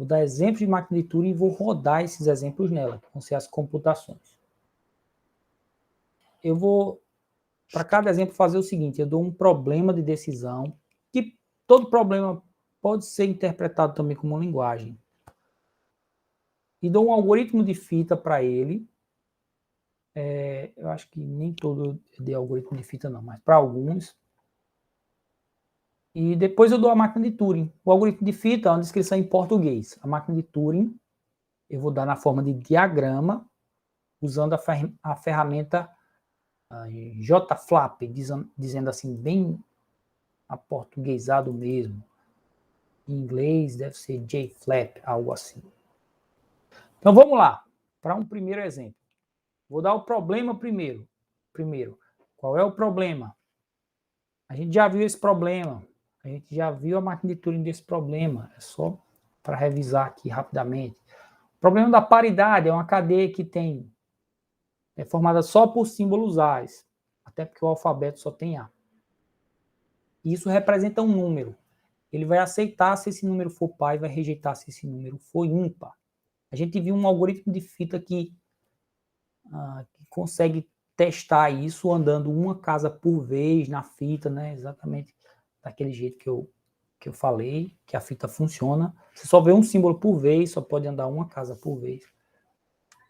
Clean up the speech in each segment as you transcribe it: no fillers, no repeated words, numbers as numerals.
Vou dar exemplos de máquina de Turing e vou rodar esses exemplos nela, que vão ser as computações. Eu vou, para cada exemplo, fazer o seguinte: eu dou um problema de decisão, que todo problema pode ser interpretado também como uma linguagem. E dou um algoritmo de fita para ele. Eu acho que nem todo eu dei algoritmo de fita, não, mas para alguns. E depois eu dou a máquina de Turing. O algoritmo de fita é uma descrição em português. A máquina de Turing eu vou dar na forma de diagrama, usando a ferramenta JFlap, dizendo assim, bem aportuguesado mesmo. Em inglês deve ser JFlap, algo assim. Então vamos lá, para um primeiro exemplo. Vou dar o problema primeiro. Qual é o problema? A gente já viu esse problema. A gente já viu a máquina de Turing desse problema. É só para revisar aqui rapidamente. O problema da paridade é uma cadeia que é formada só por símbolos A's, até porque o alfabeto só tem A. E isso representa um número. Ele vai aceitar se esse número for par e vai rejeitar se esse número for ímpar. A gente viu um algoritmo de fita que consegue testar isso andando uma casa por vez na fita, né? Exatamente daquele jeito que eu falei, que a fita funciona. Você só vê um símbolo por vez, só pode andar uma casa por vez.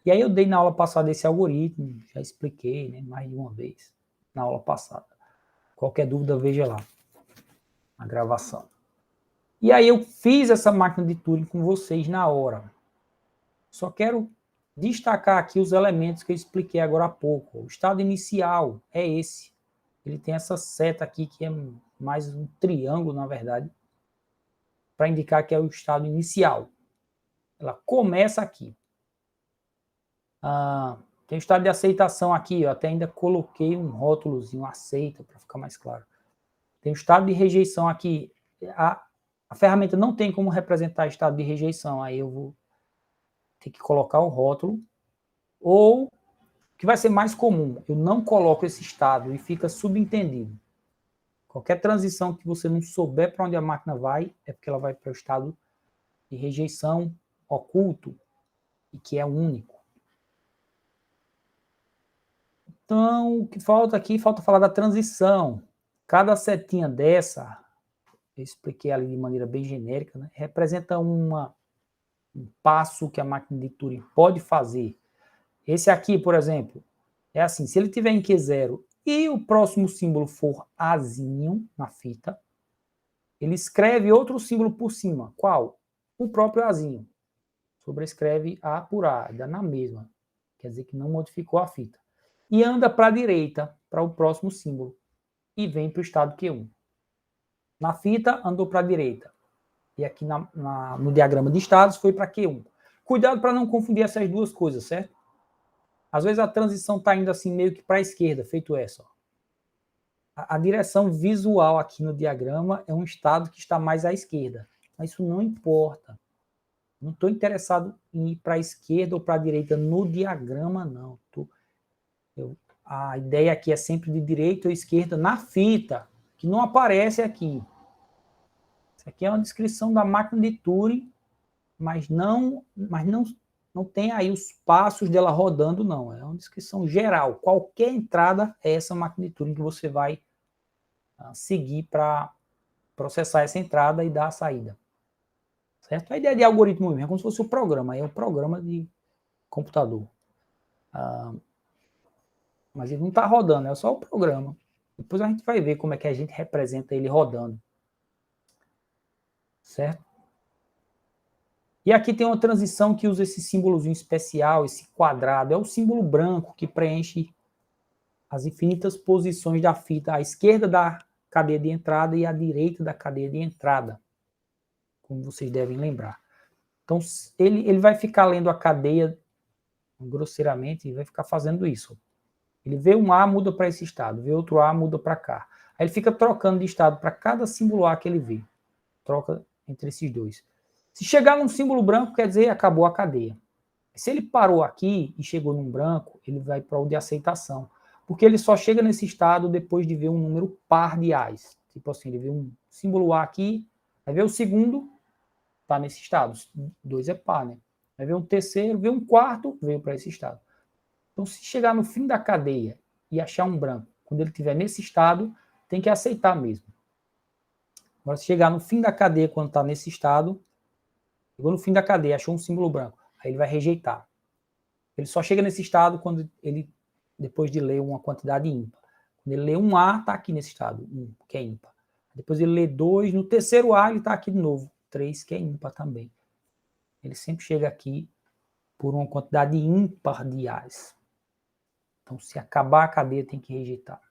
E aí eu dei na aula passada esse algoritmo, já expliquei, né, mais de uma vez na aula passada. Qualquer dúvida, veja lá a gravação. E aí eu fiz essa máquina de Turing com vocês na hora. Só quero destacar aqui os elementos que eu expliquei agora há pouco. O estado inicial é esse. Ele tem essa seta aqui, que é mais um triângulo, na verdade, para indicar que é o estado inicial. Ela começa aqui. Tem o estado de aceitação aqui, eu até ainda coloquei um rótulozinho, aceita, para ficar mais claro. Tem o estado de rejeição aqui. A ferramenta não tem como representar estado de rejeição, aí eu vou ter que colocar o rótulo. Ou, o que vai ser mais comum, eu não coloco esse estado e fica subentendido. Qualquer transição que você não souber para onde a máquina vai, é porque ela vai para o estado de rejeição oculto, e que é único. Então, o que falta aqui, falta falar da transição. Cada setinha dessa, eu expliquei ali de maneira bem genérica, né, representa um passo que a máquina de Turing pode fazer. Esse aqui, por exemplo, é assim, se ele tiver em Q0 e o próximo símbolo for Azinho na fita, ele escreve outro símbolo por cima. Qual? O próprio Azinho. Sobrescreve A por A, dá na mesma. Quer dizer que não modificou a fita. E anda para a direita, para o próximo símbolo. E vem para o estado Q1. Na fita, andou para a direita. E aqui no diagrama de estados foi para Q1. Cuidado para não confundir essas duas coisas, certo? Às vezes a transição está indo assim meio que para a esquerda, feito essa. Ó. A direção visual aqui no diagrama é um estado que está mais à esquerda. Mas isso não importa. Não estou interessado em ir para a esquerda ou para a direita no diagrama, não. A ideia aqui é sempre de direita ou esquerda na fita, que não aparece aqui. Isso aqui é uma descrição da máquina de Turing, mas não tem aí os passos dela rodando, não. É uma descrição geral. Qualquer entrada é essa máquina de Turing que você vai seguir para processar essa entrada e dar a saída. Certo? A ideia de algoritmo mesmo é como se fosse o programa. É um programa de computador. Mas ele não está rodando, é só o programa. Depois a gente vai ver como é que a gente representa ele rodando. Certo? E aqui tem uma transição que usa esse símbolozinho especial, esse quadrado. É o símbolo branco que preenche as infinitas posições da fita à esquerda da cadeia de entrada e à direita da cadeia de entrada. Como vocês devem lembrar. Então, ele vai ficar lendo a cadeia grosseiramente e vai ficar fazendo isso. Ele vê um A, muda para esse estado. Vê outro A, muda para cá. Aí ele fica trocando de estado para cada símbolo A que ele vê. Troca entre esses dois. Se chegar num símbolo branco, quer dizer, acabou a cadeia. Se ele parou aqui e chegou num branco, ele vai para o de aceitação. Porque ele só chega nesse estado depois de ver um número par de A's. Tipo assim, ele vê um símbolo A aqui, vai ver o segundo, está nesse estado. 2 é par, né? Vai ver um terceiro, ver um quarto, veio para esse estado. Então, se chegar no fim da cadeia e achar um branco, quando ele estiver nesse estado, tem que aceitar mesmo. Agora, se chegar no fim da cadeia, quando está nesse estado, chegou no fim da cadeia, achou um símbolo branco, aí ele vai rejeitar. Ele só chega nesse estado quando ele, depois de ler uma quantidade ímpar. Quando ele lê um A, está aqui nesse estado, 1, que é ímpar. Depois ele lê 2, no terceiro A ele está aqui de novo, 3, que é ímpar também. Ele sempre chega aqui por uma quantidade ímpar de A's. Então, se acabar a cadeia, tem que rejeitar.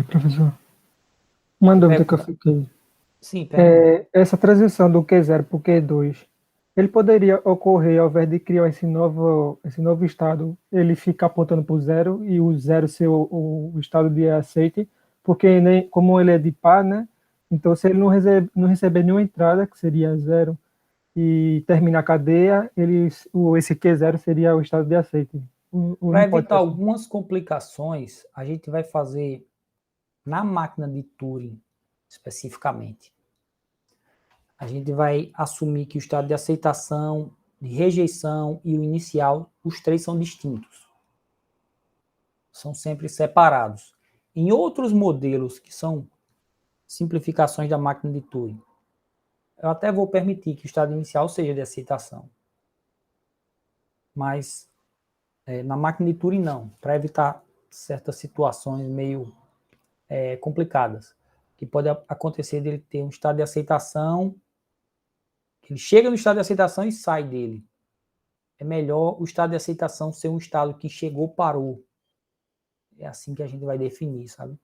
Professor, uma dúvida que eu Pergunta. fiquei. Sim, pergunta. Essa transição do Q0 para o Q2, ele poderia ocorrer ao invés de criar esse novo estado, ele fica apontando para o zero e o zero ser o estado de aceite, porque nem, como ele é de par, né? Então, se ele não receber nenhuma entrada, que seria zero, e terminar a cadeia, esse Q0 seria o estado de aceite. Para Não pode evitar ser assim. algumas complicações, a gente vai fazer na máquina de Turing, especificamente. A gente vai assumir que o estado de aceitação, de rejeição e o inicial, os três são distintos. São sempre separados. Em outros modelos, que são simplificações da máquina de Turing, eu até vou permitir que o estado inicial seja de aceitação. Mas na máquina de Turing, não. Para evitar certas situações meio complicadas. Que pode acontecer dele ter um estado de aceitação, que ele chega no estado de aceitação e sai dele. É melhor o estado de aceitação ser um estado que chegou, parou. É assim que a gente vai definir, sabe? O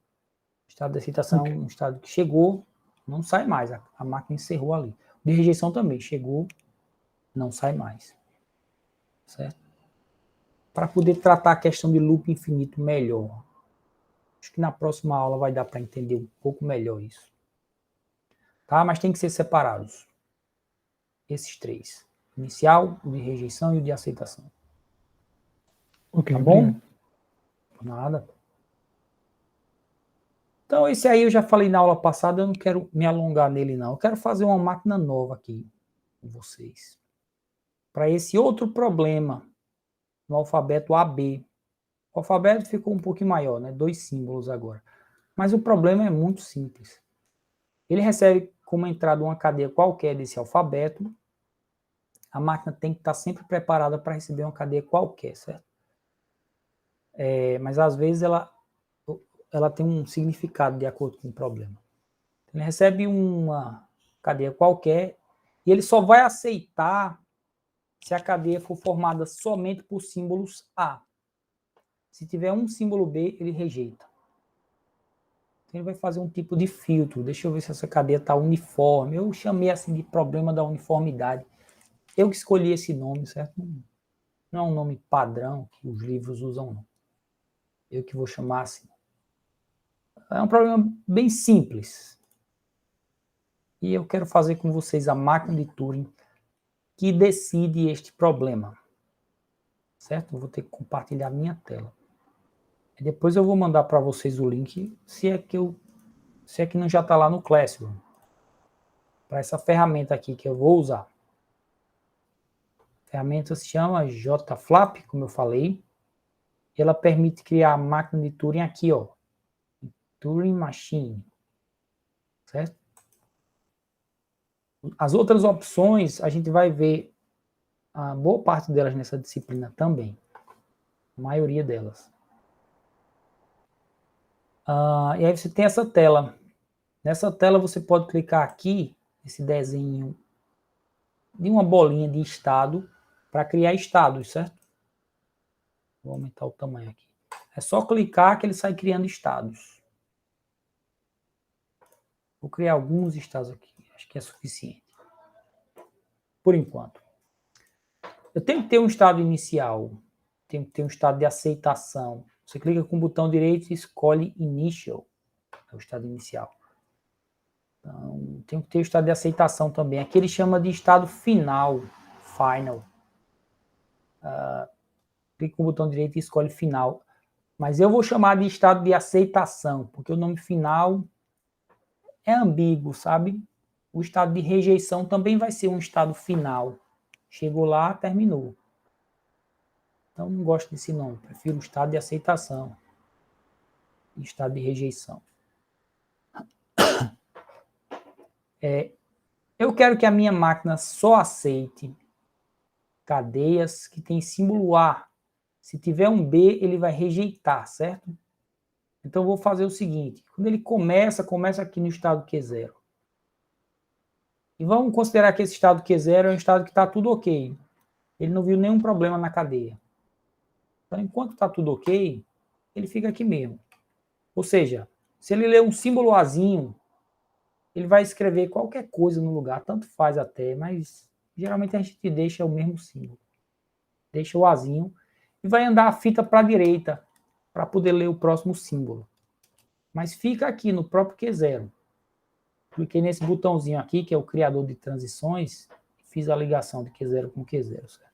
estado de aceitação é um estado que chegou, não sai mais. A máquina encerrou ali. O de rejeição também, chegou, não sai mais. Certo? Para poder tratar a questão de loop infinito melhor. Acho que na próxima aula vai dar para entender um pouco melhor isso. Tá? Mas tem que ser separados. Esses três. Inicial, o de rejeição e o de aceitação. Ok, Tá bom? obrigado. Nada. Então, esse aí eu já falei na aula passada, eu não quero me alongar nele, não. Eu quero fazer uma máquina nova aqui com vocês. Para esse outro problema, no alfabeto AB. O alfabeto ficou um pouquinho maior, né? 2 símbolos agora. Mas o problema é muito simples. Ele recebe como entrada uma cadeia qualquer desse alfabeto. A máquina tem que estar sempre preparada para receber uma cadeia qualquer, certo? Mas às vezes ela tem um significado de acordo com o problema. Ele recebe uma cadeia qualquer e ele só vai aceitar se a cadeia for formada somente por símbolos A. Se tiver um símbolo B, ele rejeita. Então ele vai fazer um tipo de filtro. Deixa eu ver se essa cadeia está uniforme. Eu chamei assim de problema da uniformidade. Eu que escolhi esse nome, certo? Não é um nome padrão que os livros usam, não. Eu que vou chamar assim. É um problema bem simples. E eu quero fazer com vocês a máquina de Turing que decide este problema. Certo? Eu vou ter que compartilhar minha tela. E depois eu vou mandar para vocês o link, se é que não já está lá no Classroom. Para essa ferramenta aqui que eu vou usar. A ferramenta se chama JFlap, como eu falei. E ela permite criar a máquina de Turing aqui, ó. Turing Machine. Certo? As outras opções, a gente vai ver a boa parte delas nessa disciplina também. A maioria delas. E aí você tem essa tela. Nessa tela você pode clicar aqui, esse desenho de uma bolinha de estado, para criar estados, certo? Vou aumentar o tamanho aqui. É só clicar que ele sai criando estados. Vou criar alguns estados aqui. Acho que é suficiente. Por enquanto. Eu tenho que ter um estado inicial. Tenho que ter um estado de aceitação. Você clica com o botão direito e escolhe Initial. É o estado inicial. Então, tenho que ter o estado de aceitação também. Aqui ele chama de estado final. Final. Clica com o botão direito e escolhe final. Mas eu vou chamar de estado de aceitação, porque o nome final é ambíguo, sabe? o estado de rejeição também vai ser um estado final. Chegou lá, terminou. Então, não gosto desse nome. Prefiro o estado de aceitação. Estado de rejeição. Eu quero que a minha máquina só aceite cadeias que tem símbolo A. Se tiver um B, ele vai rejeitar, certo? Então, eu vou fazer o seguinte. Quando ele começa aqui no estado Q0. E vamos considerar que esse estado Q0 é um estado que está tudo ok. Ele não viu nenhum problema na cadeia. Então, enquanto está tudo ok, ele fica aqui mesmo. Ou seja, se ele ler um símbolo Azinho, ele vai escrever qualquer coisa no lugar, tanto faz até, mas geralmente a gente deixa o mesmo símbolo. Deixa o Azinho e vai andar a fita para a direita para poder ler o próximo símbolo. Mas fica aqui no próprio Q0. Cliquei nesse botãozinho aqui, que é o criador de transições, e fiz a ligação de Q0 com Q0. Certo?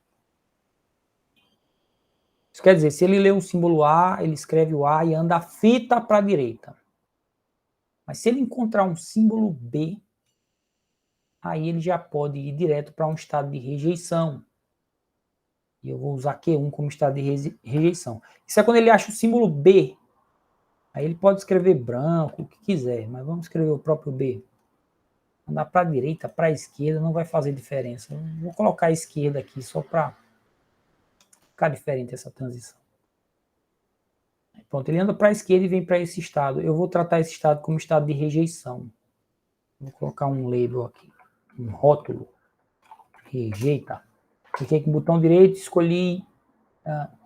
Isso quer dizer, se ele lê um símbolo A, ele escreve o A e anda a fita para a direita. Mas se ele encontrar um símbolo B, aí ele já pode ir direto para um estado de rejeição. E eu vou usar Q1 como estado de rejeição. Isso é quando ele acha o símbolo B. Aí ele pode escrever branco, o que quiser, mas vamos escrever o próprio B. Andar para a direita, para a esquerda, não vai fazer diferença. Eu vou colocar a esquerda aqui só para ficar diferente essa transição. Pronto, ele anda para a esquerda e vem para esse estado. Eu vou tratar esse estado como estado de rejeição. Vou colocar um label aqui, um rótulo. Rejeita. Cliquei com o botão direito, escolhi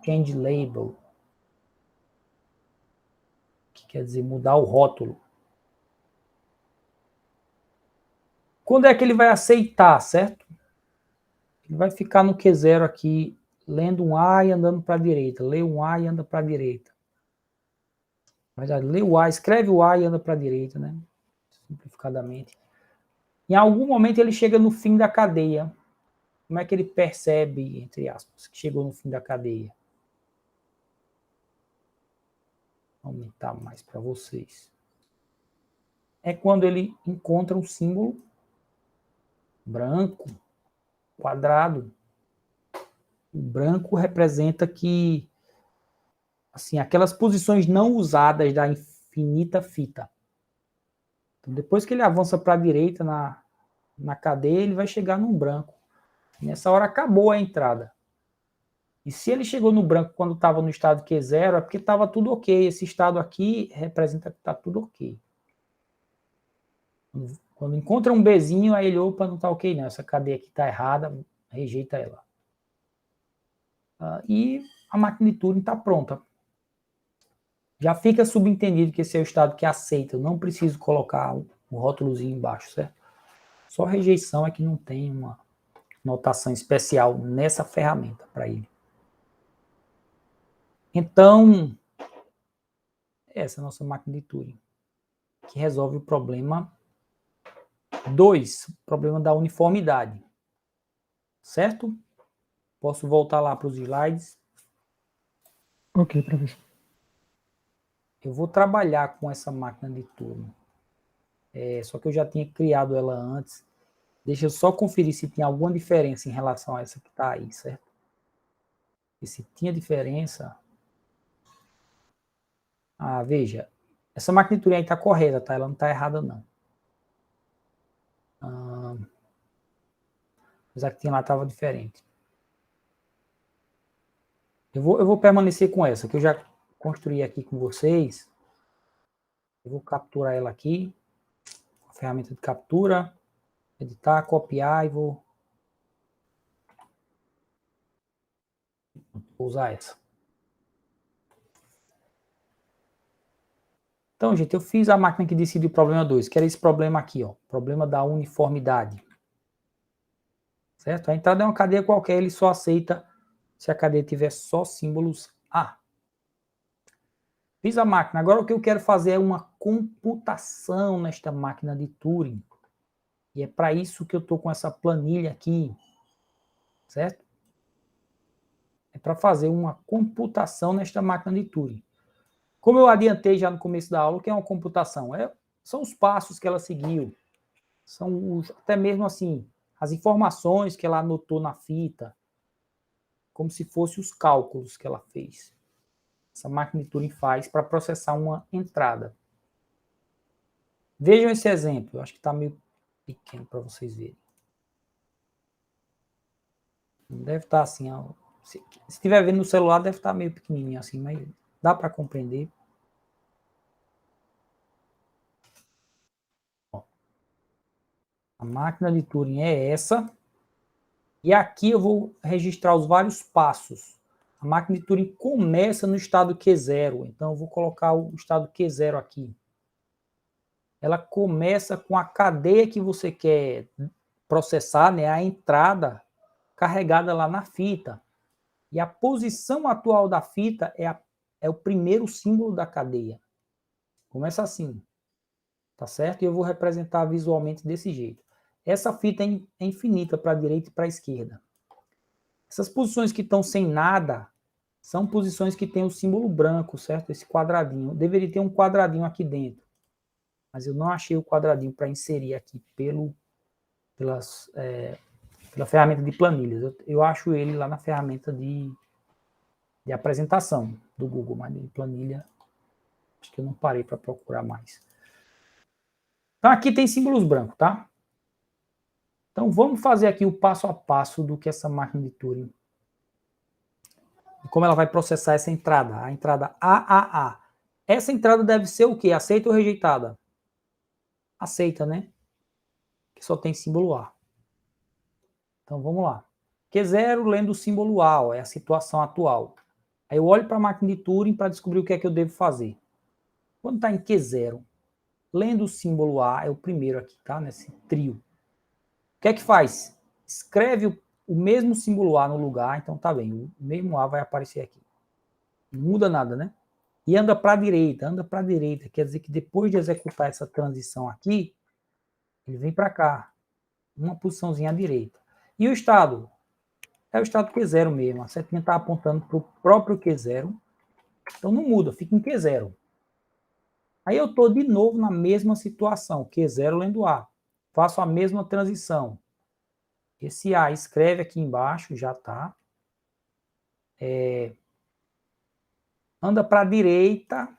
Change Label, que quer dizer mudar o rótulo. Quando é que ele vai aceitar, certo? Ele vai ficar no Q0 aqui, lendo um A e andando para a direita. Lê um A e anda para a direita. Mas lê o A, escreve o A e anda para a direita, né? Simplificadamente. Em algum momento ele chega no fim da cadeia. Como é que ele percebe, entre aspas, que chegou no fim da cadeia? Vou aumentar mais para vocês. É quando ele encontra um símbolo branco, quadrado. O branco representa que, assim, aquelas posições não usadas da infinita fita. Então, depois que ele avança para a direita na cadeia, ele vai chegar num branco. Nessa hora acabou a entrada. E se ele chegou no branco quando estava no estado Q0, é porque estava tudo ok. Esse estado aqui representa que está tudo ok. Quando encontra um Bzinho, aí ele, opa, não está ok não. Essa cadeia aqui está errada, rejeita ela. E a máquina de Turing está pronta. Já fica subentendido que esse é o estado que aceita. Eu não preciso colocar um rótulozinho embaixo, certo? Só rejeição é que não tem uma notação especial nessa ferramenta para ele. Então, essa é a nossa máquina de Turing, que resolve o problema 2, o problema da uniformidade. Certo? Posso voltar lá para os slides? Ok, professor. Eu vou trabalhar com essa máquina de Turing. Só que eu já tinha criado ela antes. Deixa eu só conferir se tem alguma diferença em relação a essa que está aí, certo? E se tinha diferença... veja. Essa máquina de Turing aí está correta, tá? Ela não está errada, não. Apesar que tinha lá, estava diferente. Eu vou permanecer com essa, que eu já construí aqui com vocês. Eu vou capturar ela aqui. A ferramenta de captura. Editar, copiar e vou usar essa. Então, gente, eu fiz a máquina que decide o problema 2, que era esse problema aqui, ó, problema da uniformidade. Certo? A entrada é uma cadeia qualquer, ele só aceita se a cadeia tiver só símbolos A. Fiz a máquina. Agora o que eu quero fazer é uma computação nesta máquina de Turing. E é para isso que eu estou com essa planilha aqui. Certo? É para fazer uma computação nesta máquina de Turing. Como eu adiantei já no começo da aula, o que é uma computação? São os passos que ela seguiu. São até mesmo assim, as informações que ela anotou na fita, como se fossem os cálculos que ela fez. Essa máquina de Turing faz para processar uma entrada. Vejam esse exemplo, eu acho que está meio pequeno para vocês verem. Deve estar assim, se estiver vendo no celular, deve estar meio pequenininho assim, mas dá para compreender. A máquina de Turing é essa. E aqui eu vou registrar os vários passos. A máquina de Turing começa no estado Q0. Então eu vou colocar o estado Q0 aqui. Ela começa com a cadeia que você quer processar, né, a entrada carregada lá na fita. E a posição atual da fita é o primeiro símbolo da cadeia. Começa assim, tá certo? E eu vou representar visualmente desse jeito. Essa fita é infinita para a direita e para a esquerda. Essas posições que estão sem nada são posições que tem o símbolo branco, certo? Esse quadradinho. Deveria ter um quadradinho aqui dentro. Mas eu não achei o quadradinho para inserir aqui pela ferramenta de planilhas. Eu acho ele lá na ferramenta de apresentação do Google, mas de planilha acho que eu não parei para procurar mais. Então aqui tem símbolos brancos, tá? Então vamos fazer aqui o passo a passo do que essa máquina de Turing, como ela vai processar essa entrada, a entrada AAA. Essa entrada deve ser o quê? Aceita ou rejeitada? Aceita, né? Que só tem símbolo A. Então vamos lá. Q0 lendo o símbolo A, ó, é a situação atual. Aí eu olho para a máquina de Turing para descobrir o que é que eu devo fazer. Quando está em Q0, lendo o símbolo A, é o primeiro aqui, tá? Nesse trio. O que é que faz? Escreve o mesmo símbolo A no lugar, então tá bem, o mesmo A vai aparecer aqui. Não muda nada, né? E anda para a direita, quer dizer que depois de executar essa transição aqui, ele vem para cá, uma posiçãozinha à direita. E o estado? É o estado Q0 mesmo, a setinha está apontando para o próprio Q0, então não muda, fica em Q0. Aí eu estou de novo na mesma situação, Q0 lendo A. Faço a mesma transição. Esse A escreve aqui embaixo, já está. Anda para a direita,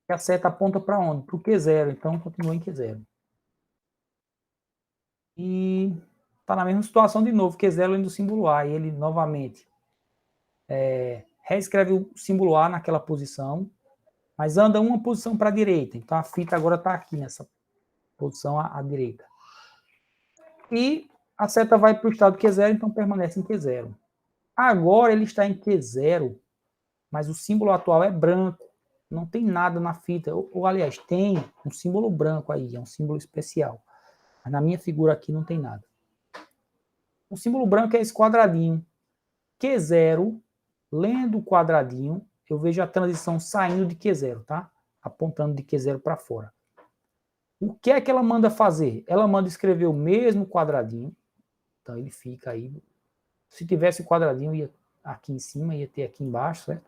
e a seta aponta para onde? Para o Q0, então continua em Q0. E está na mesma situação de novo, Q0 lendo o símbolo A, e ele novamente reescreve o símbolo A naquela posição, mas anda uma posição para a direita, então a fita agora está aqui nessa posição à direita. E a seta vai para o estado Q0, então permanece em Q0. Agora ele está em Q0, mas o símbolo atual é branco, não tem nada na fita, ou aliás, tem um símbolo branco aí, é um símbolo especial. Mas na minha figura aqui não tem nada. O símbolo branco é esse quadradinho. Q0, lendo o quadradinho, eu vejo a transição saindo de Q0, tá? Apontando de Q0 para fora. O que é que ela manda fazer? Ela manda escrever o mesmo quadradinho. Então ele fica aí. Se tivesse o quadradinho, ia aqui em cima, ia ter aqui embaixo, certo?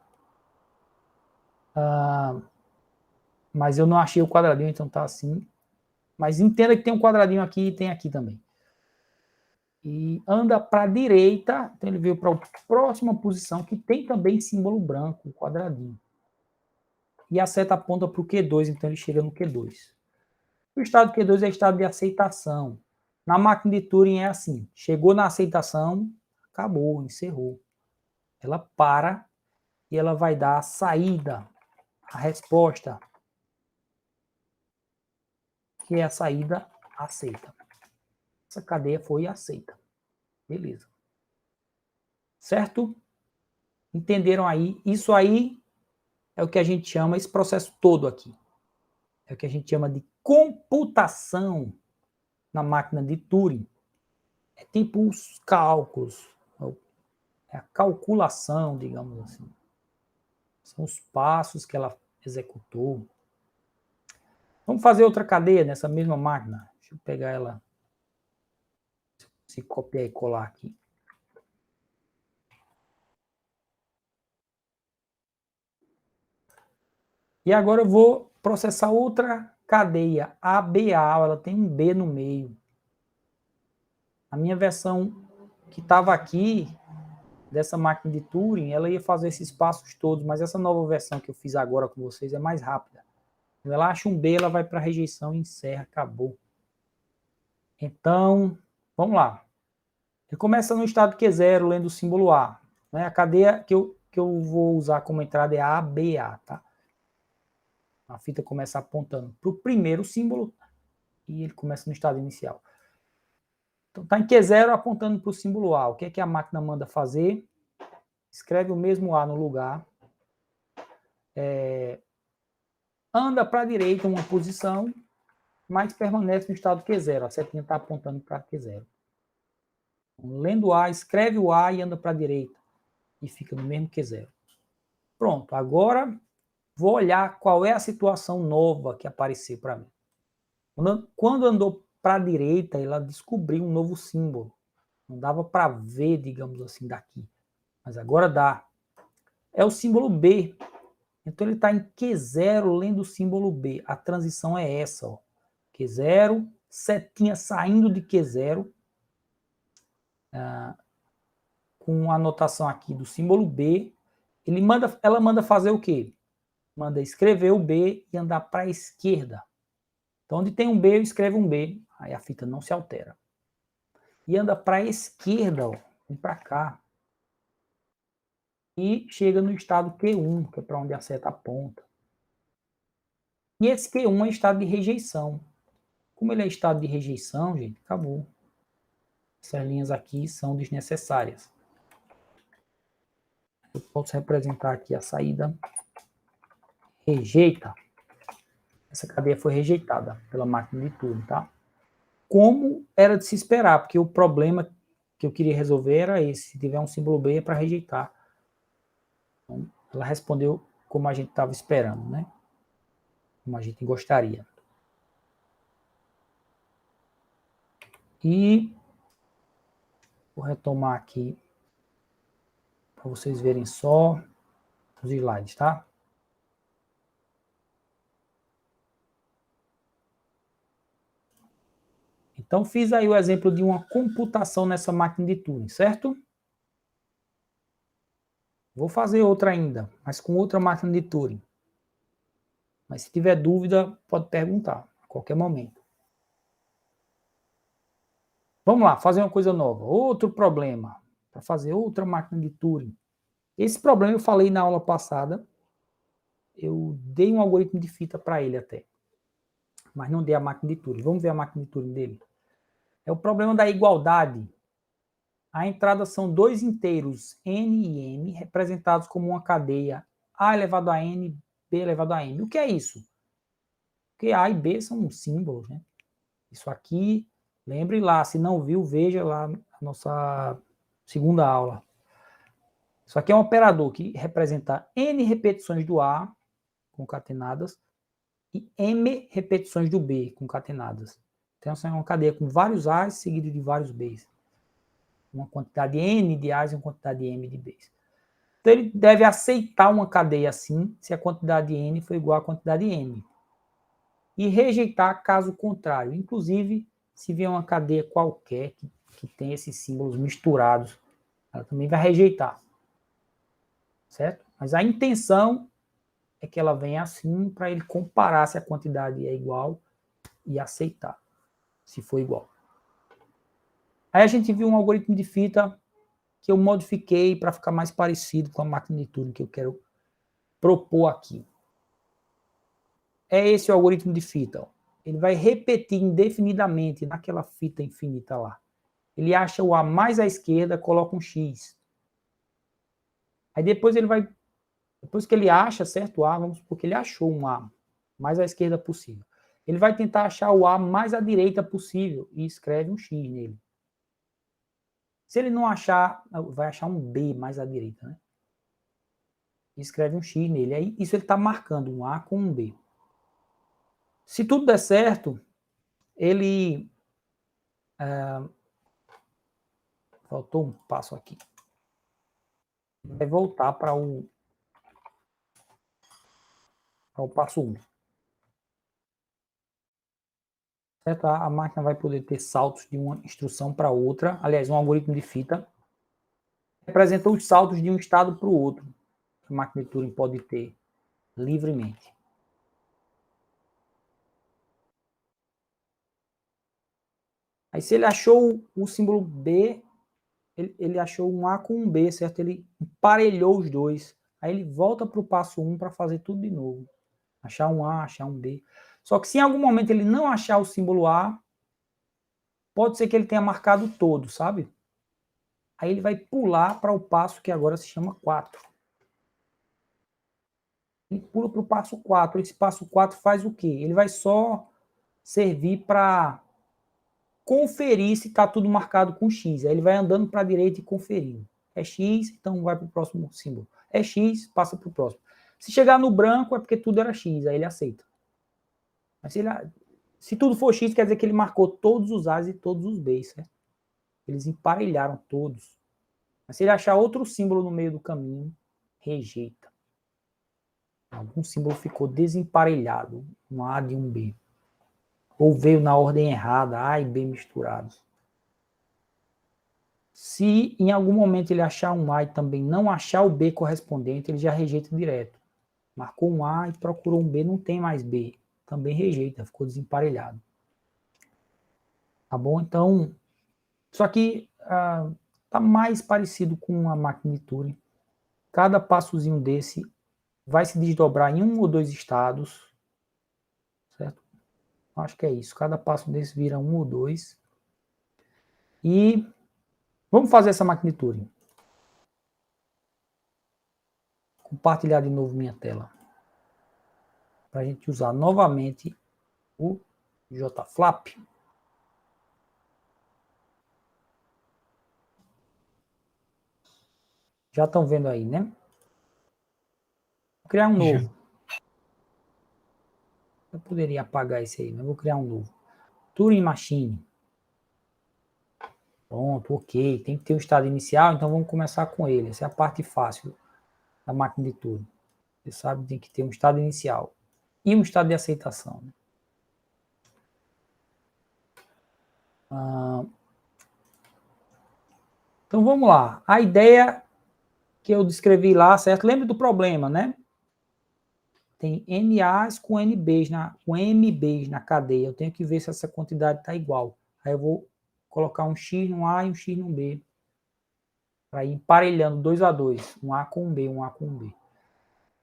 Mas eu não achei o quadradinho, então tá assim. Mas entenda que tem um quadradinho aqui e tem aqui também. E anda para a direita, então ele veio para a próxima posição, que tem também símbolo branco, o quadradinho. E a seta aponta para o Q2, então ele chega no Q2. O estado Q2 é estado de aceitação. Na máquina de Turing é assim, chegou na aceitação, acabou, encerrou. Ela para e ela vai dar a saída, a resposta, que é a saída aceita. Essa cadeia foi aceita. Beleza. Certo? Entenderam aí? Isso aí é o que a gente chama, esse processo todo aqui, é o que a gente chama de computação na máquina de Turing. É tipo os cálculos, é a calculação, digamos assim. São os passos que ela executou. Vamos fazer outra cadeia nessa mesma máquina. Deixa eu pegar ela, se copiar e colar aqui. E agora eu vou processar outra cadeia ABA, ela tem um B no meio. A minha versão que estava aqui, dessa máquina de Turing, ela ia fazer esses passos todos, mas essa nova versão que eu fiz agora com vocês é mais rápida. Quando ela acha um B, ela vai para a rejeição e encerra, acabou. Então, vamos lá. Ele começa no estado Q0, lendo o símbolo A. Né? A cadeia que eu vou usar como entrada é ABA, tá? A fita começa apontando para o primeiro símbolo e ele começa no estado inicial. Então, está em Q0 apontando para o símbolo A. O que é que a máquina manda fazer? Escreve o mesmo A no lugar. Anda para a direita uma posição, mas permanece no estado Q0. A setinha está apontando para Q0. Então, lendo A, escreve o A e anda para a direita. E fica no mesmo Q0. Pronto, agora vou olhar qual é a situação nova que apareceu para mim. Quando andou para a direita, ela descobriu um novo símbolo. Não dava para ver, digamos assim, daqui. Mas agora dá. É o símbolo B. Então ele está em Q0 lendo o símbolo B. A transição é essa. Ó. Q0, setinha saindo de Q0, com a anotação aqui do símbolo B. Ela manda fazer o quê? Manda escrever o B e andar para a esquerda. Então, onde tem um B, eu escrevo um B. Aí a fita não se altera. E anda para a esquerda, ó, vem para cá. E chega no estado Q1, que é para onde a seta aponta. E esse Q1 é estado de rejeição. Como ele é estado de rejeição, gente, acabou. Essas linhas aqui são desnecessárias. Eu posso representar aqui a saída rejeita. Essa cadeia foi rejeitada pela máquina de Turing, tá? Como era de se esperar, porque o problema que eu queria resolver era esse. Se tiver um símbolo B é para rejeitar. Então, ela respondeu como a gente estava esperando, né? Como a gente gostaria. E vou retomar aqui para vocês verem só os slides, tá? Então, fiz aí o exemplo de uma computação nessa máquina de Turing, certo? Vou fazer outra ainda, mas com outra máquina de Turing. Mas se tiver dúvida, pode perguntar a qualquer momento. Vamos lá, fazer uma coisa nova. Outro problema, para fazer outra máquina de Turing. Esse problema eu falei na aula passada. Eu dei um algoritmo de fita para ele até. Mas não dei a máquina de Turing. Vamos ver a máquina de Turing dele. É o problema da igualdade. A entrada são dois inteiros n e m, representados como uma cadeia a elevado a n, b elevado a m. O que é isso? Porque a e b são símbolos, né? Isso aqui, lembre lá, se não viu, veja lá a nossa segunda aula. Isso aqui é um operador que representa n repetições do A, concatenadas, e m repetições do B, concatenadas. Então, essa é uma cadeia com vários A's seguido de vários B's. Uma quantidade n de A's e uma quantidade m de B's. Então, ele deve aceitar uma cadeia assim, se a quantidade n for igual à quantidade m. E rejeitar caso contrário. Inclusive, se vier uma cadeia qualquer que tem esses símbolos misturados, ela também vai rejeitar. Certo? Mas a intenção é que ela venha assim para ele comparar se a quantidade é igual e aceitar, se for igual. Aí a gente viu um algoritmo de fita que eu modifiquei para ficar mais parecido com a máquina de Turing que eu quero propor aqui. É esse o algoritmo de fita. Ó. Ele vai repetir indefinidamente naquela fita infinita lá. Ele acha o A mais à esquerda, coloca um X. Aí depois ele vai, depois que ele acha certo o A, vamos supor que ele achou um A mais à esquerda possível. Ele vai tentar achar o A mais à direita possível e escreve um X nele. Se ele não achar, vai achar um B mais à direita, né? E escreve um X nele. Aí isso ele está marcando um A com um B. Se tudo der certo, ele... faltou um passo aqui. Vai voltar para o passo 1. certo? A máquina vai poder ter saltos de uma instrução para outra. Aliás, um algoritmo de fita representa os saltos de um estado para o outro. Que a máquina de Turing pode ter livremente. Aí se ele achou o símbolo B, ele achou um A com um B, certo? Ele emparelhou os dois. Aí ele volta para o passo 1 para fazer tudo de novo. Achar um A, achar um B. Só que se em algum momento ele não achar o símbolo A, pode ser que ele tenha marcado todo, sabe? Aí ele vai pular para o passo que agora se chama 4. Ele pula para o passo 4. Esse passo 4 faz o quê? Ele vai só servir para conferir se está tudo marcado com X. Aí ele vai andando para a direita e conferindo. É X, então vai para o próximo símbolo. É X, passa para o próximo. Se chegar no branco é porque tudo era X, aí ele aceita. Mas se tudo for X, quer dizer que ele marcou todos os A's e todos os B's, certo? Eles emparelharam todos. Mas se ele achar outro símbolo no meio do caminho, rejeita. Algum símbolo ficou desemparelhado, um A de um B. Ou veio na ordem errada, A e B misturados. Se em algum momento ele achar um A e também não achar o B correspondente, ele já rejeita direto. Marcou um A e procurou um B, não tem mais B. Também rejeita, ficou desemparelhado. Tá bom? Então, isso aqui está mais parecido com a máquina de Turing. Cada passozinho desse vai se desdobrar em um ou dois estados, certo? Acho que é isso. Cada passo desse vira um ou dois. E vamos fazer essa máquina de Turing. Compartilhar de novo minha tela. Para a gente usar novamente o JFlap. Já estão vendo aí, né? Vou criar um novo. Eu poderia apagar esse aí, mas vou criar um novo. Turing Machine. Pronto, ok. Tem que ter o estado inicial, então vamos começar com ele. Essa é a parte fácil da máquina de Turing. Você sabe, tem que ter um estado inicial e um estado de aceitação. Então vamos lá. A ideia que eu descrevi lá, certo? Lembra do problema, né? Tem NAs com NBs com MBs na cadeia. Eu tenho que ver se essa quantidade está igual. Aí eu vou colocar um X no A e um X no B. Para ir emparelhando 2 a 2, um A com um B, um A com um B.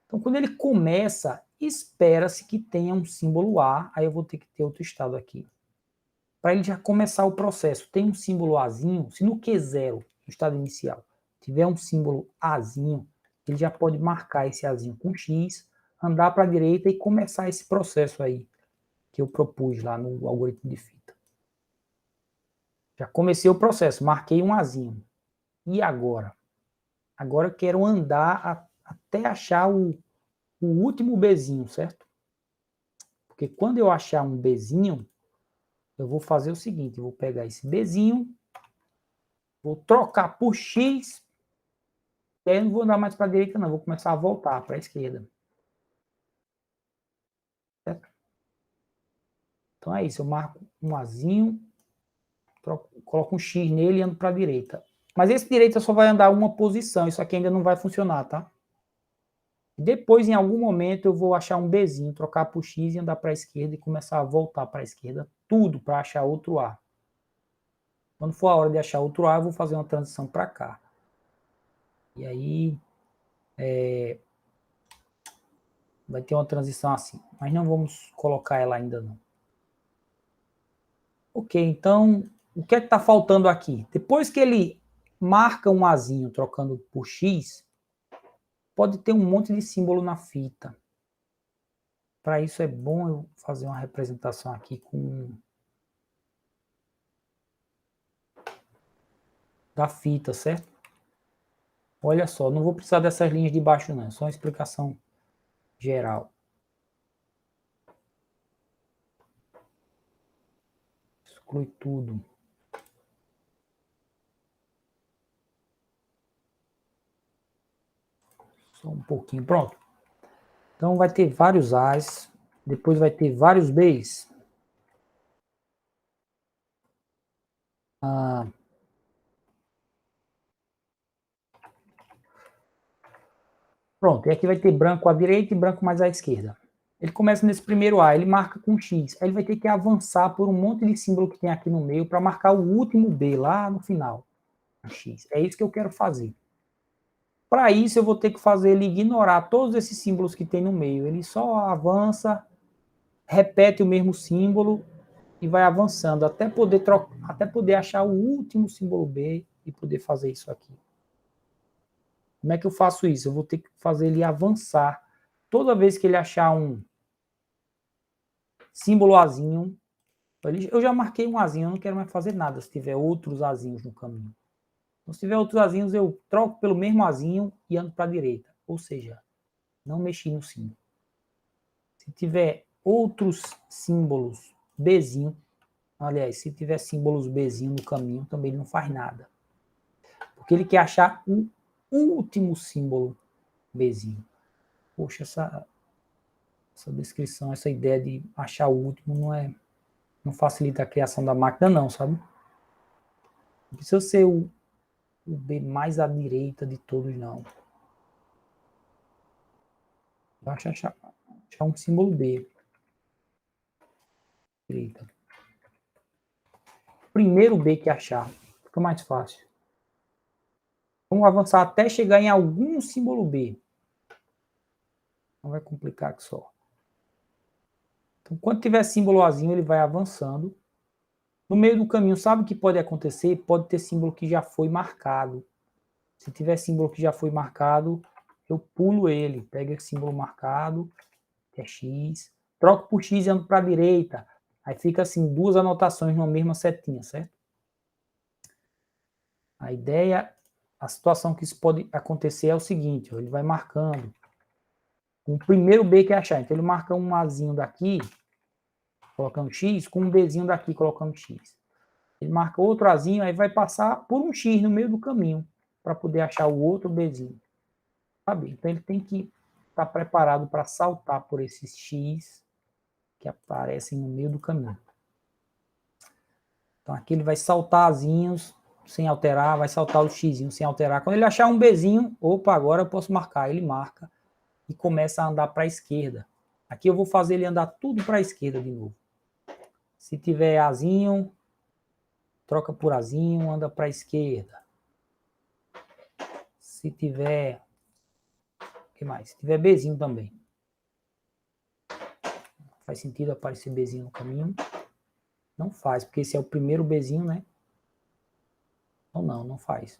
Então, quando ele começa, espera-se que tenha um símbolo A, aí eu vou ter que ter outro estado aqui. Para ele já começar o processo, tem um símbolo Azinho, se no Q0, no estado inicial, tiver um símbolo Azinho, ele já pode marcar esse Azinho com X, andar para a direita e começar esse processo aí, que eu propus lá no algoritmo de fita. Já comecei o processo, marquei um Azinho. E agora? Agora eu quero andar até achar o último Bzinho, certo? Porque quando eu achar um Bzinho, eu vou fazer o seguinte, eu vou pegar esse Bzinho, vou trocar por X, e aí eu não vou andar mais para a direita não, vou começar a voltar para a esquerda. Certo? Então é isso, eu marco um Azinho, coloco um X nele e ando para a direita. Mas esse direita só vai andar uma posição, isso aqui ainda não vai funcionar, tá? Depois, em algum momento, eu vou achar um Bzinho, trocar por X e andar para a esquerda e começar a voltar para a esquerda, tudo para achar outro A. Quando for a hora de achar outro A, eu vou fazer uma transição para cá. E aí, vai ter uma transição assim. Mas não vamos colocar ela ainda não. Ok, então, o que é que está faltando aqui? Depois que ele marca um Azinho trocando por X, pode ter um monte de símbolo na fita. Para isso é bom eu fazer uma representação aqui com da fita, certo? Olha só, não vou precisar dessas linhas de baixo não, é só uma explicação geral. Exclui tudo. Só um pouquinho, pronto. Então vai ter vários A's, depois vai ter vários B's. Pronto, e aqui vai ter branco à direita e branco mais à esquerda. Ele começa nesse primeiro A, ele marca com X. Aí ele vai ter que avançar por um monte de símbolo que tem aqui no meio para marcar o último B lá no final. X. É isso que eu quero fazer. Para isso, eu vou ter que fazer ele ignorar todos esses símbolos que tem no meio. Ele só avança, repete o mesmo símbolo e vai avançando até poder achar o último símbolo B e poder fazer isso aqui. Como é que eu faço isso? Eu vou ter que fazer ele avançar. Toda vez que ele achar um símbolo Azinho, eu já marquei um Azinho, eu não quero mais fazer nada se tiver outros Azinhos no caminho. Então, se tiver outros Azinhos, eu troco pelo mesmo Azinho e ando para a direita. Ou seja, não mexi no símbolo. Se tiver outros símbolos Bzinho, aliás, se tiver símbolos Bzinho no caminho, também ele não faz nada. Porque ele quer achar o último símbolo Bzinho. Poxa, essa descrição, essa ideia de achar o último não facilita a criação da máquina, não, sabe? Não precisa ser o B mais à direita de todos, não. Basta achar um símbolo B. Direita. Primeiro B que achar, fica mais fácil. Vamos avançar até chegar em algum símbolo B. Não vai complicar que só. Então, quando tiver símbolo Azinho, ele vai avançando. No meio do caminho, sabe o que pode acontecer? Pode ter símbolo que já foi marcado. Se tiver símbolo que já foi marcado, eu pulo ele. Pego esse símbolo marcado, que é X. Troco por X e ando para a direita. Aí fica assim, duas anotações numa mesma setinha, certo? A ideia, a situação que isso pode acontecer é o seguinte, ó, ele vai marcando. O primeiro B que achar, então ele marca um Azinho daqui, colocando X, com um Bzinho daqui, colocando X. Ele marca outro Azinho, aí vai passar por um X no meio do caminho, para poder achar o outro Bzinho. Sabe? Então ele tem que estar preparado para saltar por esses X que aparecem no meio do caminho. Então aqui ele vai saltar Azinhos sem alterar, vai saltar o Xzinho sem alterar. Quando ele achar um Bzinho, opa, agora eu posso marcar. Ele marca e começa a andar para a esquerda. Aqui eu vou fazer ele andar tudo para a esquerda de novo. Se tiver Azinho, troca por Azinho, anda para a esquerda. Se tiver... O que mais? Se tiver Bzinho também. Faz sentido aparecer Bzinho no caminho? Não faz, porque esse é o primeiro Bzinho, né? Então não faz.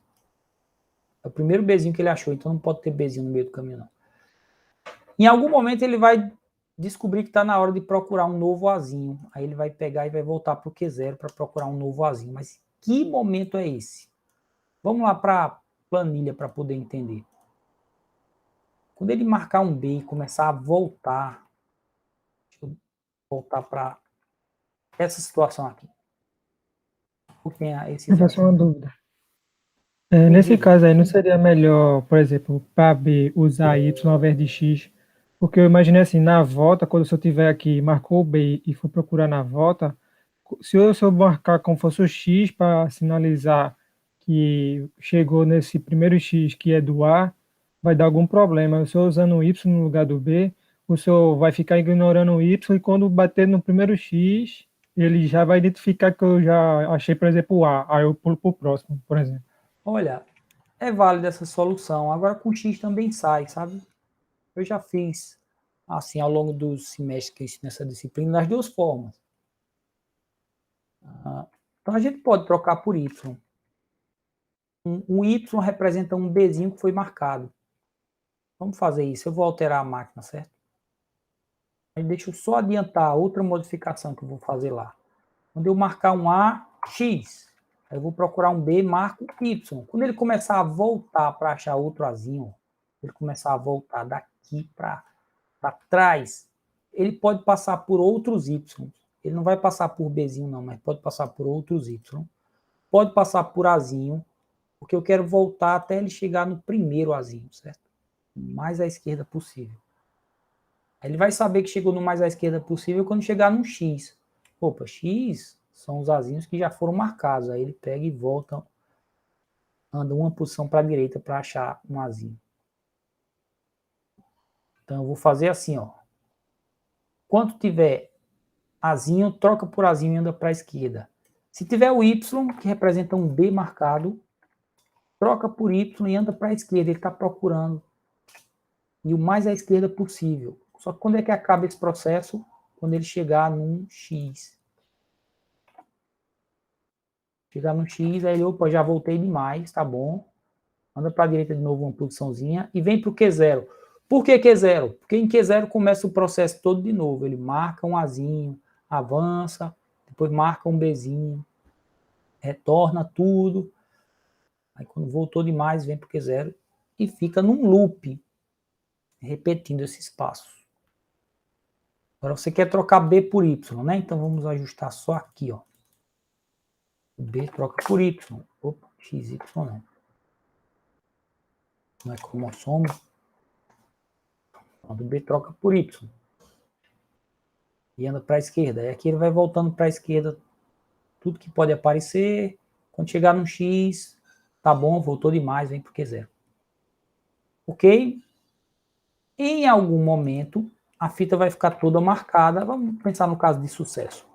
É o primeiro Bzinho que ele achou, então não pode ter Bzinho no meio do caminho, não. Em algum momento ele vai descobrir que está na hora de procurar um novo Azinho. Aí ele vai pegar e vai voltar para o Q0 para procurar um novo Azinho. Mas que momento é esse? Vamos lá para a planilha para poder entender. Quando ele marcar um B e começar a voltar, deixa eu voltar para essa situação aqui. Porque esses Professor, uma dúvida. me Nesse diga. caso aí, não seria melhor, por exemplo, para B usar Y ao invés de X? Porque eu imaginei assim, na volta, quando eu tiver aqui, marcou o B e for procurar na volta, se eu marcar como fosse o X para sinalizar que chegou nesse primeiro X que é do A, vai dar algum problema. Se eu usando o Y no lugar do B, o senhor vai ficar ignorando o Y e quando bater no primeiro X, ele já vai identificar que eu já achei, por exemplo, o A. Aí eu pulo para o próximo, por exemplo. Olha, é válida essa solução. Agora com X também sai, sabe? Eu já fiz, assim, ao longo dos semestres que eu ensino essa disciplina, das duas formas. Então a gente pode trocar por Y. Um Y representa um Bzinho que foi marcado. Vamos fazer isso. Eu vou alterar a máquina, certo? Aí deixa eu só adiantar outra modificação que eu vou fazer lá. Quando eu marcar um A, X. Aí eu vou procurar um B, marco Y. Quando ele começar a voltar para achar outro Azinho, ele começar a voltar daqui para trás, ele pode passar por outros Y. Ele não vai passar por Bzinho, não, mas pode passar por outros Y. Pode passar por Azinho, porque eu quero voltar até ele chegar no primeiro Azinho, certo? O mais à esquerda possível. Aí ele vai saber que chegou no mais à esquerda possível quando chegar no X. Opa, X, são os azinhos que já foram marcados. Aí ele pega e volta, anda uma posição para a direita para achar um azinho. Então eu vou fazer assim, ó. Quando tiver azinho, troca por azinho e anda para a esquerda. Se tiver o Y, que representa um B marcado, troca por Y e anda para a esquerda. Ele está procurando. E o mais à esquerda possível. Só que quando é que acaba esse processo? Quando ele chegar num X. Chegar no X, aí ele, opa, já voltei demais, tá bom. Anda para a direita de novo uma posiçãozinha e vem para o Q0. Por que Q0? Porque em Q0 começa o processo todo de novo. Ele marca um Azinho, avança, depois marca um Bzinho, retorna tudo. Aí quando voltou demais, vem para o Q0 e fica num loop, repetindo esse espaço. Agora você quer trocar B por Y, né? Então vamos ajustar só aqui, ó. B troca por Y. Opa, XY não. Não é cromossomo. O B troca por Y. E anda para a esquerda. Aí aqui ele vai voltando para a esquerda. Tudo que pode aparecer. Quando chegar no X, tá bom, voltou demais, vem para o Q0. Ok? Em algum momento, a fita vai ficar toda marcada. Vamos pensar no caso de sucesso.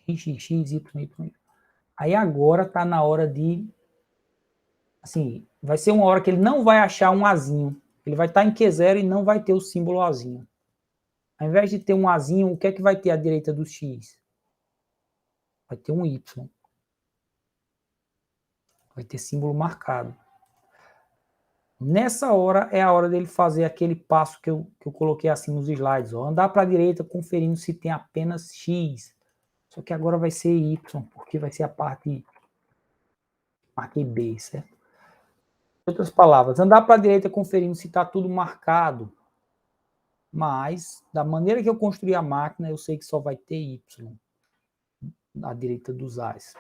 X, Y. Aí agora tá na hora de... Assim, vai ser uma hora que ele não vai achar um Azinho. Ele vai estar em Q0 e não vai ter o símbolo Azinho. Ao invés de ter um Azinho, o que é que vai ter à direita do X? Vai ter um Y. Vai ter símbolo marcado. Nessa hora é a hora dele fazer aquele passo que eu coloquei assim nos slides. Ó. Andar para a direita conferindo se tem apenas X. Só que agora vai ser Y, porque vai ser a parte... Marquei B, certo? Em outras palavras, andar para a direita conferindo se está tudo marcado. Mas, da maneira que eu construí a máquina, eu sei que só vai ter Y à direita dos A's.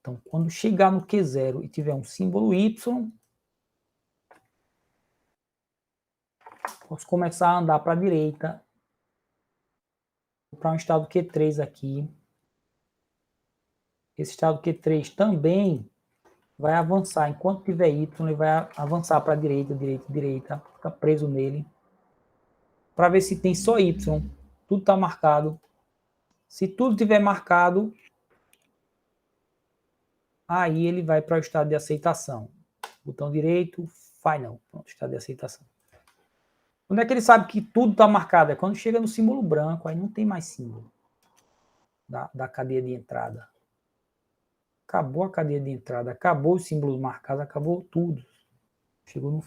Então, quando chegar no Q0 e tiver um símbolo Y, posso começar a andar para a direita, para um estado Q3 aqui. Esse estado Q3 também vai avançar. Enquanto tiver Y, ele vai avançar para a direita, direita, fica preso nele, para ver se tem só Y. Tudo está marcado. Se tudo tiver marcado, aí ele vai para o estado de aceitação. Botão direito, Final. Pronto, estado de aceitação. Quando é que ele sabe que tudo está marcado? É quando chega no símbolo branco, aí não tem mais símbolo da cadeia de entrada. Acabou a cadeia de entrada, acabou os símbolos marcados, acabou tudo. Chegou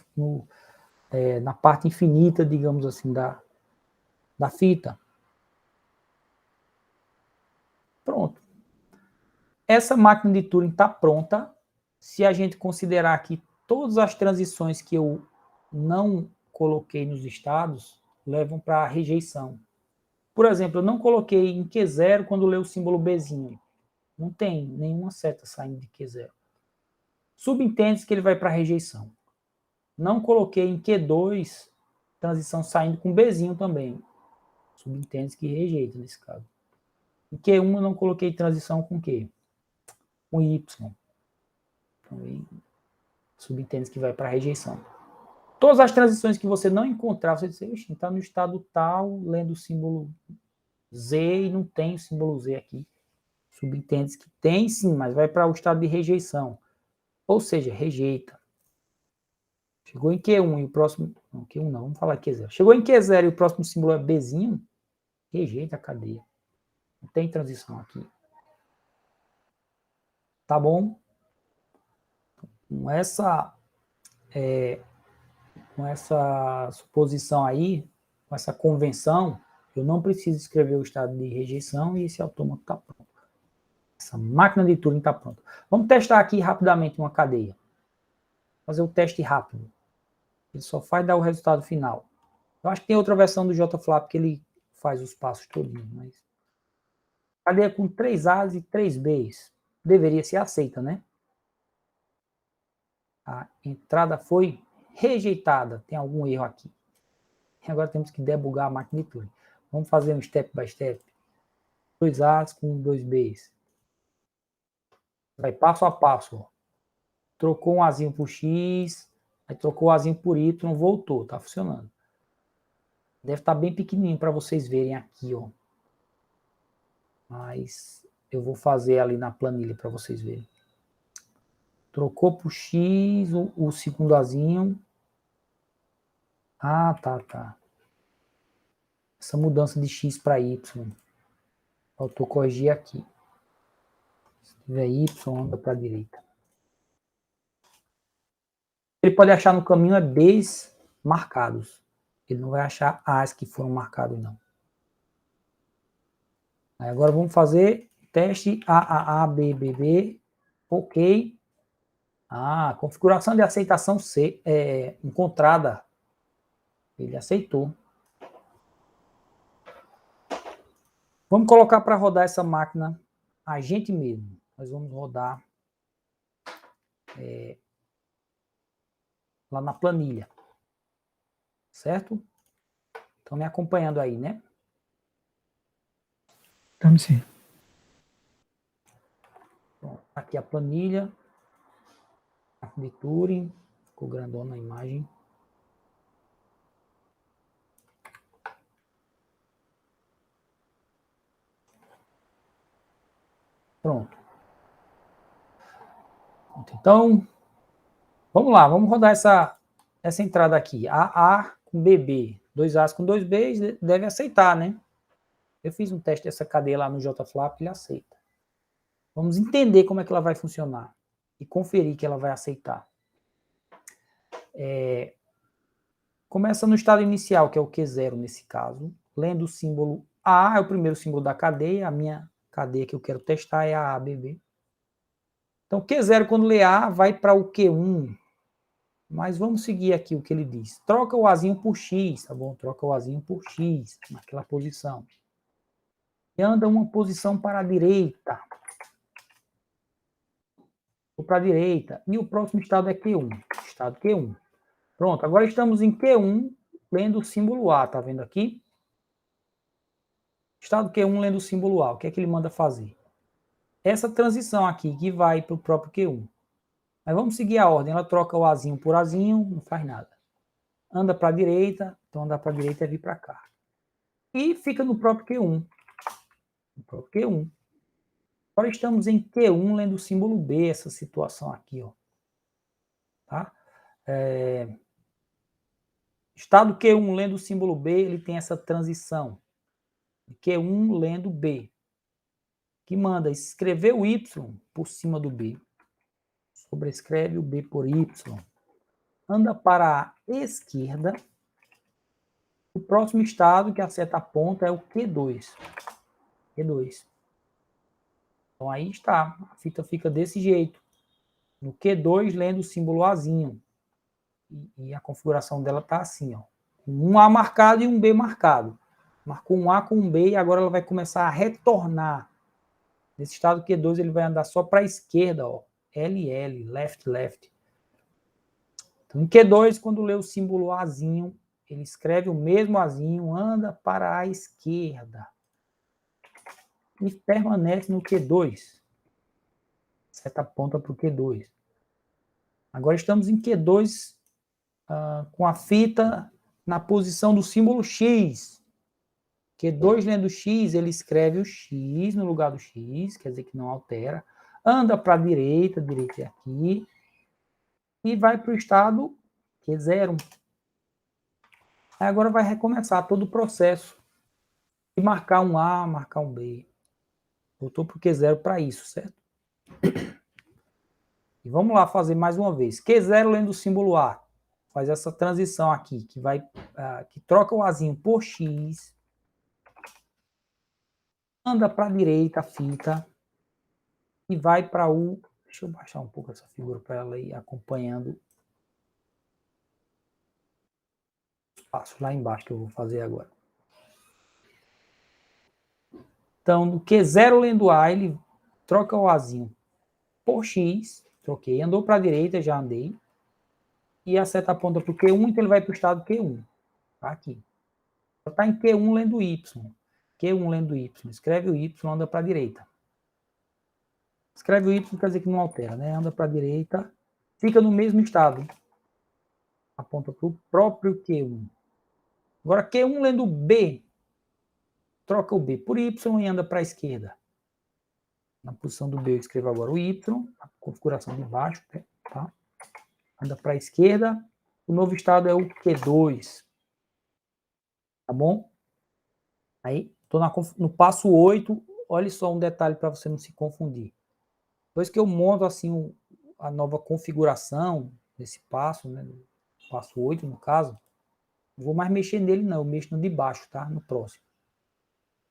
na parte infinita, digamos assim, da fita. Pronto. Essa máquina de Turing está pronta. Se a gente considerar que todas as transições que eu não coloquei nos estados levam para a rejeição. Por exemplo, eu não coloquei em Q0 quando leu o símbolo Bzinho. Não tem nenhuma seta saindo de Q0. Subentende-se que ele vai para a rejeição. Não coloquei em Q2 transição saindo com Bzinho também. Subentende-se que rejeita nesse caso. Em Q1 eu não coloquei transição com Q? Com Y. Também subentende-se que vai para a rejeição. Todas as transições que você não encontrar, você diz, está no estado tal, lendo o símbolo Z e não tem o símbolo Z aqui. Subentende-se que tem sim, mas vai para o estado de rejeição. Ou seja, rejeita. Chegou em Q1 e o próximo... Não, Q1 não, vamos falar Q0. Chegou em Q0 e o próximo símbolo é Bzinho, rejeita a cadeia. Não tem transição aqui. Tá bom? Com essa suposição aí, com essa convenção, eu não preciso escrever o estado de rejeição e esse autômato está pronto. Essa máquina de Turing está pronta. Vamos testar aqui rapidamente uma cadeia. Fazer o teste rápido. Ele só faz dar o resultado final. Eu acho que tem outra versão do JFlap que ele faz os passos todinhos, mas... Cadeia com 3 A's e 3 B's. Deveria ser aceita, né? A entrada foi rejeitada. Tem algum erro aqui. E agora temos que debugar a máquina de Turing. Vamos fazer um step by step. 2 A's com 2 B's. Vai passo a passo. Ó. Trocou um Azinho por X, aí trocou o Azinho por Y, voltou, tá funcionando. Deve estar bem pequenininho para vocês verem aqui, ó. Mas eu vou fazer ali na planilha para vocês verem. Trocou por X, o segundo Azinho. Ah, tá. Essa mudança de X para Y. Faltou corrigir aqui. Se tiver Y, anda para a direita. Ele pode achar no caminho é B's marcados. Ele não vai achar A's que foram marcados, não. Aí agora vamos fazer teste A, B, B, B. Ok. Configuração de aceitação C, encontrada. Ele aceitou. Vamos colocar para rodar essa máquina a gente mesmo. Nós vamos rodar lá na planilha. Certo? Estão me acompanhando aí, né? Estamos sim. Bom, aqui a planilha. De Turing. Ficou grandona a imagem. Pronto. Então, vamos lá. Vamos rodar essa entrada aqui. A com BB. 2 A's com 2 B's, deve aceitar, né? Eu fiz um teste dessa cadeia lá no JFlap, ele aceita. Vamos entender como é que ela vai funcionar e conferir que ela vai aceitar. Começa no estado inicial, que é o Q0 nesse caso, lendo o símbolo A, é o primeiro símbolo da cadeia, a minha cadeia que eu quero testar é a ABB. Então, Q0, quando lê A, vai para o Q1, mas vamos seguir aqui o que ele diz. Troca o Azinho por X, tá bom? Troca o Azinho por X, naquela posição. E anda uma posição para a direita. Para a direita. E o próximo estado é Q1. Estado Q1. Pronto, agora estamos em Q1, lendo o símbolo A, tá vendo aqui? Estado Q1 lendo o símbolo A. O que é que ele manda fazer? Essa transição aqui, que vai para o próprio Q1. Mas vamos seguir a ordem. Ela troca o Azinho por Azinho, não faz nada. Anda para a direita, então andar para a direita é vir para cá. E fica no próprio Q1. No próprio Q1. Agora estamos em Q1 lendo o símbolo B, essa situação aqui, ó. Tá? Estado Q1 lendo o símbolo B, ele tem essa transição. Q1 lendo B. Que manda escrever o Y por cima do B. Sobrescreve o B por Y. Anda para a esquerda. O próximo estado que a seta aponta é o Q2. Q2. Então aí está. A fita fica desse jeito. No Q2, lendo o símbolo Azinho. E a configuração dela está assim, ó. Um A marcado e um B marcado. Marcou um A com um B e agora ela vai começar a retornar. Nesse estado Q2 ele vai andar só para a esquerda, ó. LL, left, left. Então, em Q2, quando lê o símbolo Azinho, ele escreve o mesmo Azinho, anda para a esquerda. E permanece no Q2. Seta aponta para o Q2. Agora estamos em Q2 com a fita na posição do símbolo X. Q2 lendo X, ele escreve o X no lugar do X, quer dizer que não altera. Anda para a direita é aqui. E vai para o estado Q0. Aí agora vai recomeçar todo o processo. E marcar um A, marcar um B. Voltou para o Q0 para isso, certo? E vamos lá fazer mais uma vez. Q0 lendo o símbolo A. Faz essa transição aqui, que troca o Azinho por X. Anda para a direita a fita. E vai para o... Deixa eu baixar um pouco essa figura para ela ir acompanhando os passos lá embaixo que eu vou fazer agora. Então, no Q0 lendo A, ele troca o Azinho por X. Troquei. Andou para a direita, já andei. E a seta aponta para o Q1, então ele vai para o estado Q1. Tá aqui. Está em Q1 lendo Y. Q1 lendo Y. Escreve o Y, anda para a direita. Escreve o Y, quer dizer que não altera, né? Anda para a direita. Fica no mesmo estado. Aponta para o próprio Q1. Agora, Q1 lendo B. Troca o B por Y e anda para a esquerda. Na posição do B, eu escrevo agora o Y. A configuração de baixo, tá? Anda para a esquerda. O novo estado é o Q2. Tá bom? Aí, estou no passo 8. Olha só um detalhe para você não se confundir. Depois que eu monto assim a nova configuração desse passo, né? Passo 8, no caso, não vou mais mexer nele, não. Eu mexo no de baixo, tá? No próximo.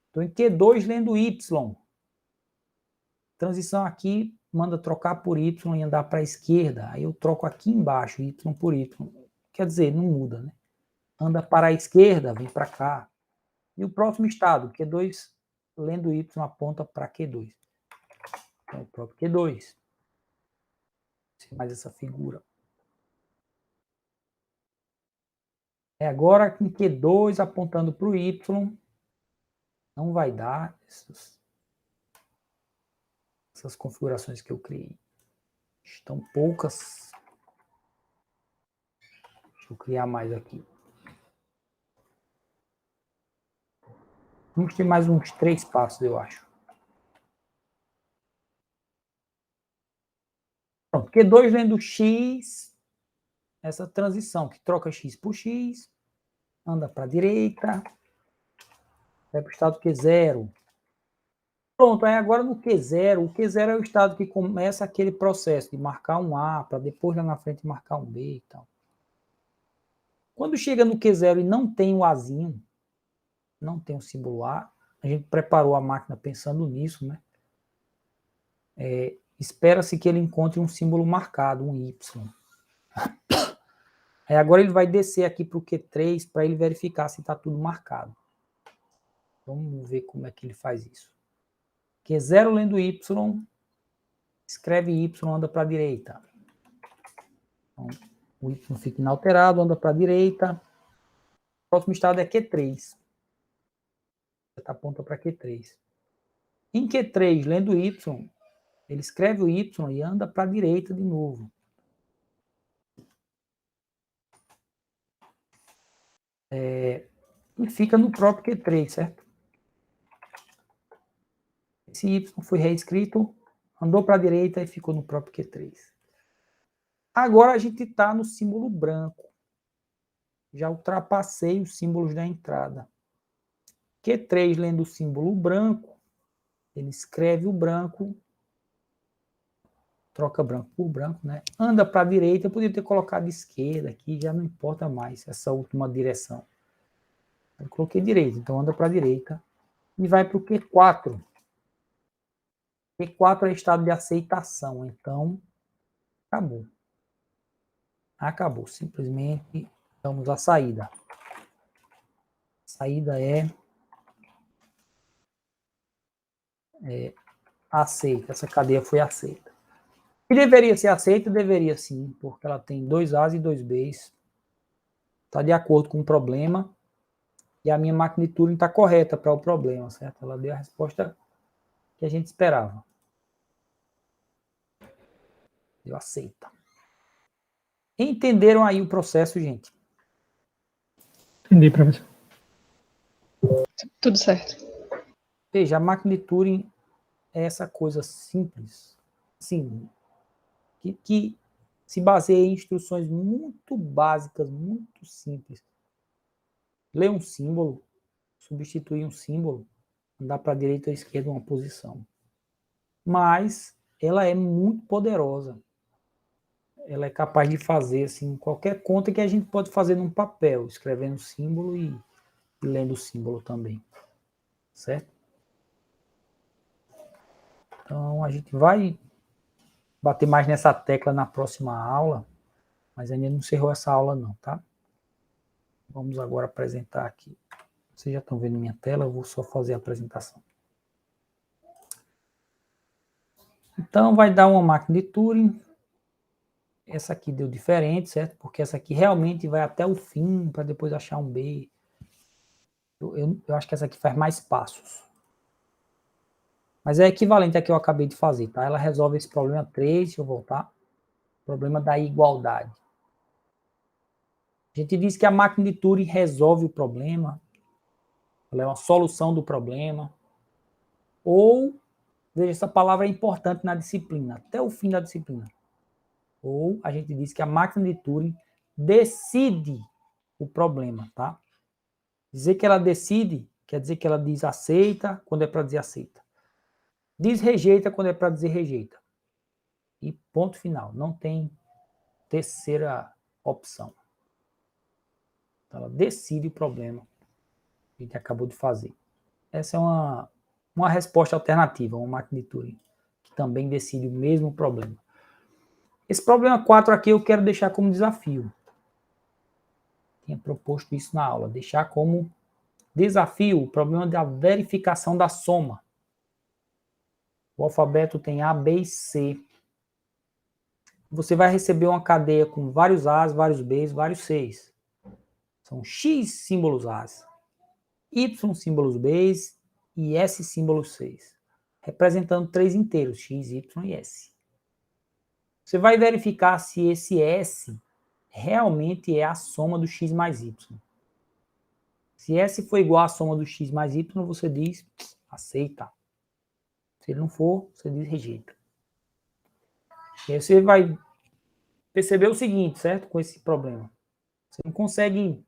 Estou em Q2 lendo Y. Transição aqui, manda trocar por Y e andar para a esquerda. Aí eu troco aqui embaixo, Y por Y. Quer dizer, não muda, né? Anda para a esquerda, vem para cá. E o próximo estado, Q2, lendo Y, aponta para Q2. Então, o próprio Q2. Mais essa figura. Agora com Q2 apontando para o Y, não vai dar essas configurações que eu criei. Estão poucas. Deixa eu criar mais aqui. Vamos ter mais uns 3 passos, eu acho. Pronto, Q2 lendo X, essa transição que troca X por X, anda para a direita, vai para o estado Q0. Pronto, aí agora no Q0, o Q0 é o estado que começa aquele processo de marcar um A, para depois lá na frente marcar um B e tal. Quando chega no Q0 e não tem o Azinho, não tem o símbolo A, a gente preparou a máquina pensando nisso, né? Espera-se que ele encontre um símbolo marcado, um Y. Aí agora ele vai descer aqui para o Q3 para ele verificar se está tudo marcado. Vamos ver como é que ele faz isso. Q0 lendo Y, escreve Y, anda para a direita. Então, o Y fica inalterado, anda para a direita. O próximo estado é Q3. Aponta para Q3. Em Q3, lendo Y, ele escreve o Y e anda para a direita de novo. E fica no próprio Q3, certo? Esse Y foi reescrito, andou para a direita e ficou no próprio Q3. Agora a gente está no símbolo branco. Já ultrapassei os símbolos da entrada. Q3, lendo o símbolo branco, ele escreve o branco, troca branco por branco, né? Anda para a direita, eu poderia ter colocado esquerda aqui, já não importa mais essa última direção. Eu coloquei direita, então anda para a direita e vai para o Q4. Q4 é estado de aceitação, então acabou. Acabou, simplesmente damos a saída. A saída é aceita, essa cadeia foi aceita. E deveria ser aceita? Deveria sim, porque ela tem 2 A's e 2 B's. Está de acordo com o problema e a minha máquina de Turing está correta para o problema, certo? Ela deu a resposta que a gente esperava. Deu aceita. Entenderam aí o processo, gente? Entendi, professor. Tudo certo. Veja, a máquina de Turing é essa coisa simples, sim, que se baseia em instruções muito básicas, muito simples. Ler um símbolo, substituir um símbolo, andar para a direita ou à esquerda uma posição. Mas ela é muito poderosa. Ela é capaz de fazer assim, qualquer conta que a gente pode fazer num papel, escrevendo o símbolo e lendo o símbolo também. Certo? Então, a gente vai bater mais nessa tecla na próxima aula, mas ainda não encerrou essa aula não, tá? Vamos agora apresentar aqui. Vocês já estão vendo minha tela, eu vou só fazer a apresentação. Então, vai dar uma máquina de Turing. Essa aqui deu diferente, certo? Porque essa aqui realmente vai até o fim, para depois achar um B. Eu acho que essa aqui faz mais passos. Mas é equivalente à que eu acabei de fazer, tá? Ela resolve esse problema 3, deixa eu voltar. Problema da igualdade. A gente diz que a máquina de Turing resolve o problema, ela é uma solução do problema, ou, veja, essa palavra é importante na disciplina, até o fim da disciplina. Ou a gente diz que a máquina de Turing decide o problema, tá? Dizer que ela decide quer dizer que ela diz aceita quando é para dizer aceita. Diz rejeita quando é para dizer rejeita. E ponto final. Não tem terceira opção. Então, ela decide o problema que a gente acabou de fazer. Essa é uma resposta alternativa, uma máquina de Turing, que também decide o mesmo problema. Esse problema 4 aqui eu quero deixar como desafio. Tinha proposto isso na aula, deixar como desafio o problema da verificação da soma. O alfabeto tem A, B e C. Você vai receber uma cadeia com vários A's, vários B's, vários C's. São X símbolos A's, Y símbolos B's e S símbolos C's, representando 3 inteiros, X, Y e S. Você vai verificar se esse S realmente é a soma do X mais Y. Se S for igual à soma do X mais Y, você diz aceita. Se ele não for, você diz rejeita. E aí você vai perceber o seguinte, certo? Com esse problema. Você não consegue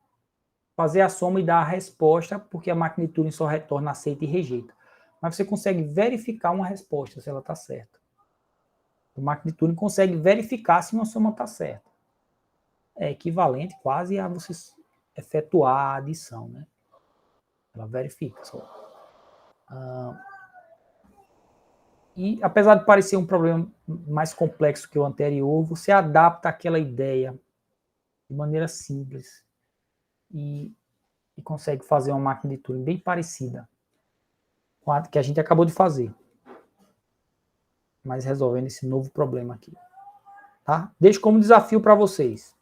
fazer a soma e dar a resposta, porque a máquina de Turing só retorna aceita e rejeita. Mas você consegue verificar uma resposta, se ela está certa. A máquina de Turing consegue verificar se uma soma está certa. É equivalente quase a você efetuar a adição, né? Ela verifica só. E apesar de parecer um problema mais complexo que o anterior, você adapta aquela ideia de maneira simples e consegue fazer uma máquina de Turing bem parecida com a que a gente acabou de fazer, mas resolvendo esse novo problema aqui. Tá? Deixo como desafio para vocês.